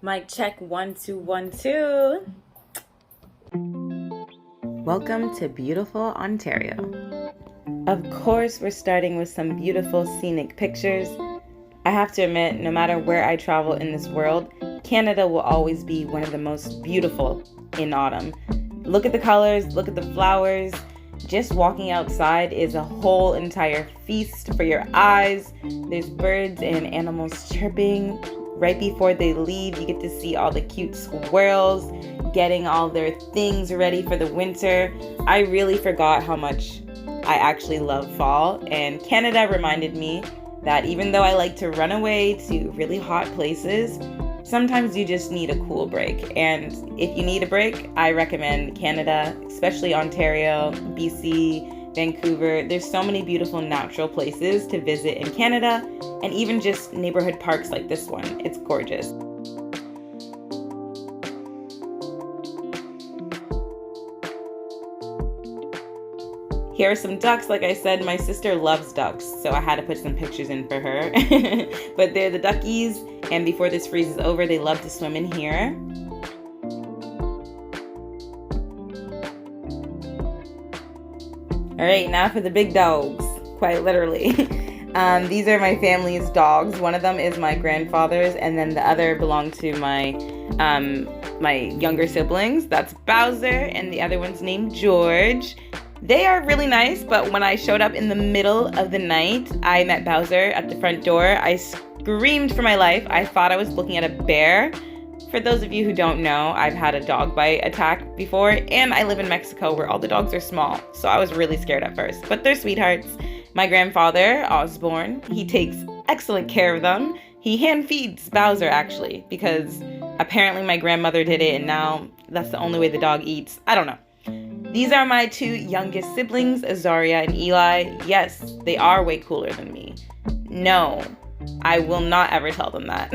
Mic check 1 2 1 2. Welcome to beautiful Ontario. Of course, we're starting with some beautiful scenic pictures. I have to admit, no matter where I travel in this world, Canada will always be one of the most beautiful in autumn. Look at the colors, look at the flowers. Just walking outside is a whole entire feast for your eyes. There's birds and animals chirping. Right before they leave, you get to see all the cute squirrels getting all their things ready for the winter. I really forgot how much I actually love fall, and Canada reminded me that even though I like to run away to really hot places, sometimes you just need a cool break. And if you need a break, I recommend Canada, especially Ontario, BC, Vancouver. There's so many beautiful natural places to visit in Canada, and even just neighborhood parks like this one. It's gorgeous. Here are some ducks. Like I said, my sister loves ducks, so I had to put some pictures in for her. But they're the duckies, and before this freezes over, they love to swim in here. All right, now for the big dogs, quite literally. These are my family's dogs. One of them is my grandfather's, and then the other belonged to my younger siblings. That's Bowser, and the other one's named George. They are really nice, but when I showed up in the middle of the night, I met Bowser at the front door. I screamed for my life. I thought I was looking at a bear. For those of you who don't know, I've had a dog bite attack before, and I live in Mexico where all the dogs are small, so I was really scared at first, but they're sweethearts. My grandfather, Osborne, he takes excellent care of them. He hand feeds Bowser, actually, because apparently my grandmother did it, and now that's the only way the dog eats. I don't know. These are my two youngest siblings, Azaria and Eli. Yes, they are way cooler than me. No, I will not ever tell them that.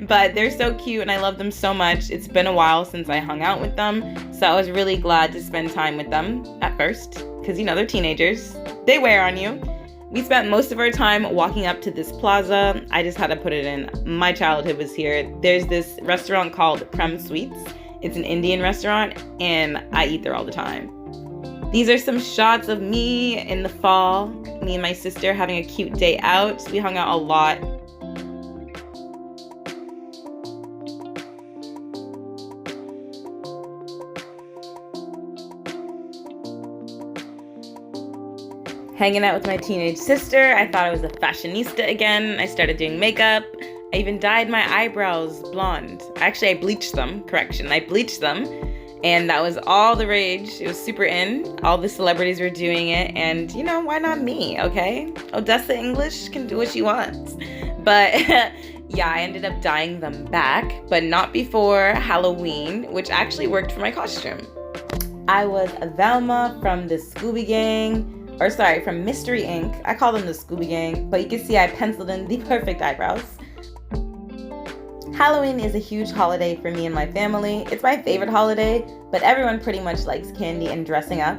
But they're so cute and I love them so much. It's been a while since I hung out with them, so I was really glad to spend time with them at first, because they're teenagers. They wear on you. We spent most of our time walking up to this plaza. I just had to put it in. My childhood was here. There's this restaurant called Prem Sweets. It's an Indian restaurant, and I eat there all the time. These are some shots of me in the fall, me and my sister having a cute day out. We hung out a lot. Hanging out with my teenage sister. I thought I was a fashionista again. I started doing makeup. I even dyed my eyebrows blonde. Actually, I bleached them. Correction, I bleached them. And that was all the rage. It was super in. All the celebrities were doing it. And, why not me, okay? Odessa English can do what she wants. But, yeah, I ended up dyeing them back. But not before Halloween, which actually worked for my costume. I was Velma from the Scooby Gang. From Mystery Inc. I call them the Scooby Gang. But you can see I penciled in the perfect eyebrows. Halloween is a huge holiday for me and my family. It's my favorite holiday, but everyone pretty much likes candy and dressing up.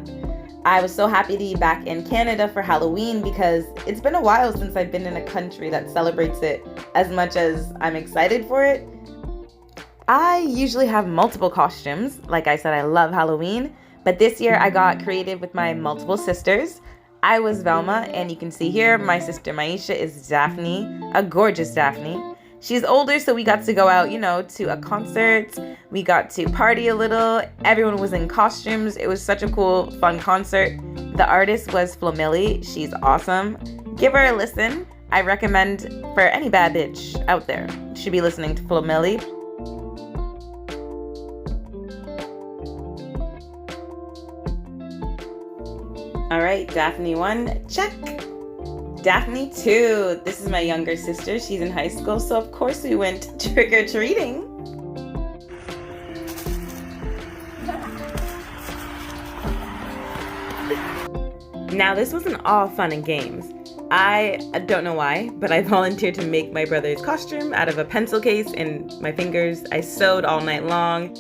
I was so happy to be back in Canada for Halloween because it's been a while since I've been in a country that celebrates it as much as I'm excited for it. I usually have multiple costumes. Like I said, I love Halloween, but this year I got creative with my multiple sisters. I was Velma, and you can see here my sister Maisha is Daphne, a gorgeous Daphne. She's older, so we got to go out, to a concert. We got to party a little. Everyone was in costumes. It was such a cool, fun concert. The artist was Flomilli. She's awesome. Give her a listen. I recommend for any bad bitch out there. You should be listening to Flomilli. All right, Daphne 1, check. Daphne 2, this is my younger sister. She's in high school, so of course we went trick-or-treating. Now this wasn't all fun and games. I don't know why, but I volunteered to make my brother's costume out of a pencil case and my fingers. I sewed all night long.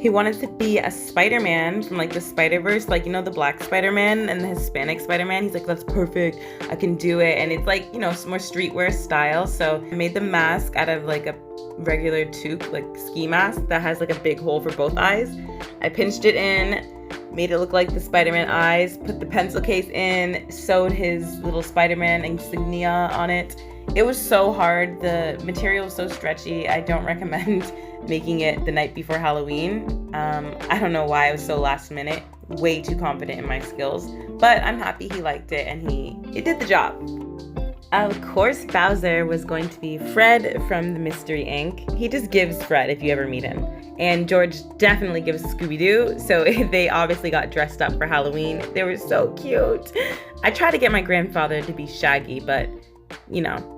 He wanted to be a Spider-Man from like the Spider-Verse, like, you know, the black Spider-Man and the Hispanic Spider-Man. He's like, that's perfect, I can do it. And it's like, you know, more streetwear style. So I made the mask out of like a regular toque, like ski mask that has like a big hole for both eyes. I pinched it in, made it look like the Spider-Man eyes, put the pencil case in, sewed his little Spider-Man insignia on it. It was so hard. The material was so stretchy. I don't recommend making it the night before Halloween. I don't know why I was so last minute, way too confident in my skills, but I'm happy he liked it and it did the job. Of course, Bowser was going to be Fred from the Mystery Inc. He just gives Fred if you ever meet him. And George definitely gives Scooby-Doo, so they obviously got dressed up for Halloween. They were so cute. I tried to get my grandfather to be Shaggy, but, you know.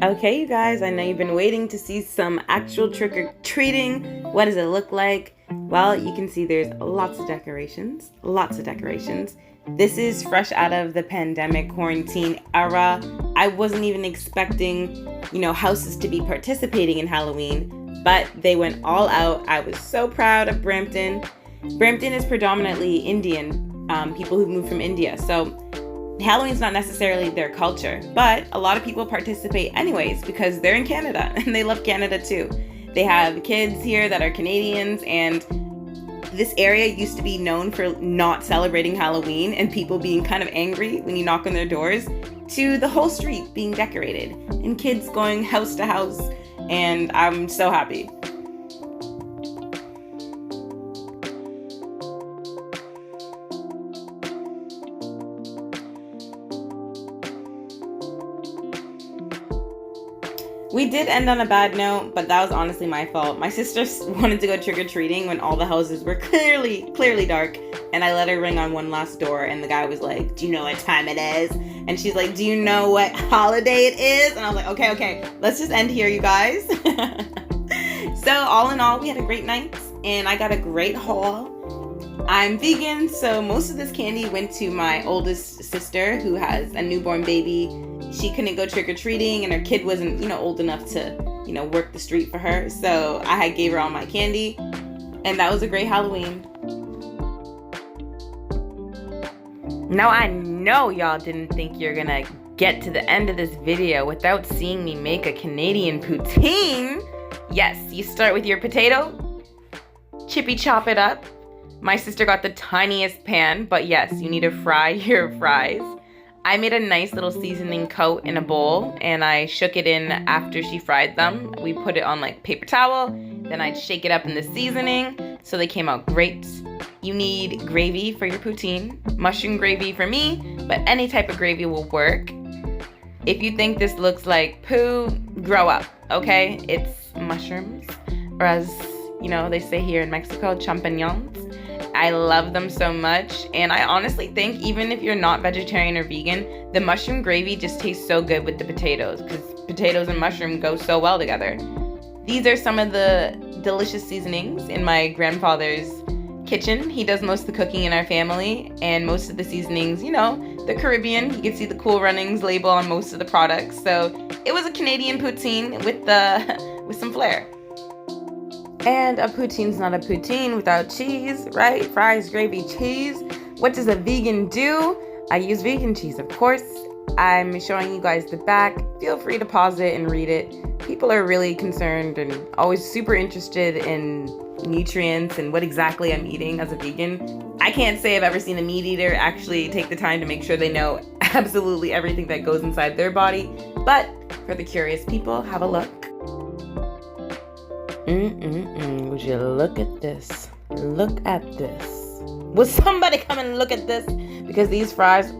Okay, you guys, I know you've been waiting to see some actual trick-or-treating. What does it look like? Well, you can see there's lots of decorations. This is fresh out of the pandemic quarantine era. I wasn't even expecting, you know, houses to be participating in Halloween, but they went all out. I was so proud of Brampton. Brampton is predominantly Indian, people who moved from India. So Halloween's not necessarily their culture, but a lot of people participate anyways because they're in Canada and they love Canada too. They have kids here that are Canadians, and this area used to be known for not celebrating Halloween and people being kind of angry when you knock on their doors, to the whole street being decorated and kids going house to house, and I'm so happy. We did end on a bad note, but that was honestly my fault. My sister wanted to go trick-or-treating when all the houses were clearly dark, and I let her ring on one last door, and the guy was like, do you know what time it is? And she's like, do you know what holiday it is? And I was like, okay, let's just end here, you guys. So all in all, we had a great night, and I got a great haul. I'm vegan, so most of this candy went to my oldest sister who has a newborn baby. She couldn't go trick-or-treating, and her kid wasn't, you know, old enough to, you know, work the street for her. So I gave her all my candy, and that was a great Halloween. Now I know y'all didn't think you're gonna get to the end of this video without seeing me make a Canadian poutine. Yes, you start with your potato, chippy chop it up. My sister got the tiniest pan, but yes, you need to fry your fries. I made a nice little seasoning coat in a bowl, and I shook it in after she fried them. We put it on like paper towel, then I'd shake it up in the seasoning, so they came out great. You need gravy for your poutine, mushroom gravy for me, but any type of gravy will work. If you think this looks like poo, grow up, okay? It's mushrooms, or as, you know, they say here in Mexico, champignons. I love them so much, and I honestly think even if you're not vegetarian or vegan, the mushroom gravy just tastes so good with the potatoes, because potatoes and mushroom go so well together. These are some of the delicious seasonings in my grandfather's kitchen. He does most of the cooking in our family, and most of the seasonings, you know, the Caribbean. You can see the Cool Runnings label on most of the products. So it was a Canadian poutine with some flair. And a poutine's not a poutine without cheese, right? Fries, gravy, cheese. What does a vegan do? I use vegan cheese, of course. I'm showing you guys the back. Feel free to pause it and read it. People are really concerned and always super interested in nutrients and what exactly I'm eating as a vegan. I can't say I've ever seen a meat eater actually take the time to make sure they know absolutely everything that goes inside their body. But for the curious people, have a look. Would you look at this? Look at this. Will somebody come and look at this? Because these fries,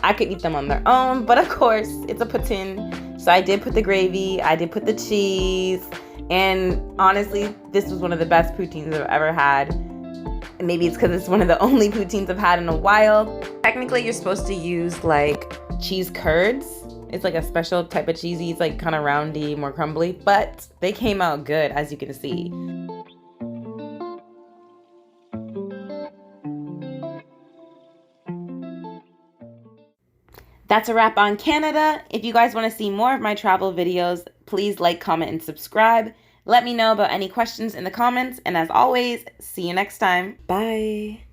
I could eat them on their own, but of course, it's a poutine. So I did put the gravy, I did put the cheese, and honestly, this was one of the best poutines I've ever had. And maybe it's because it's one of the only poutines I've had in a while. Technically, you're supposed to use like cheese curds. It's like a special type of cheesy. It's like kind of roundy, more crumbly, but they came out good, as you can see. That's a wrap on Canada. If you guys want to see more of my travel videos, please like, comment, and subscribe. Let me know about any questions in the comments. And as always, see you next time. Bye.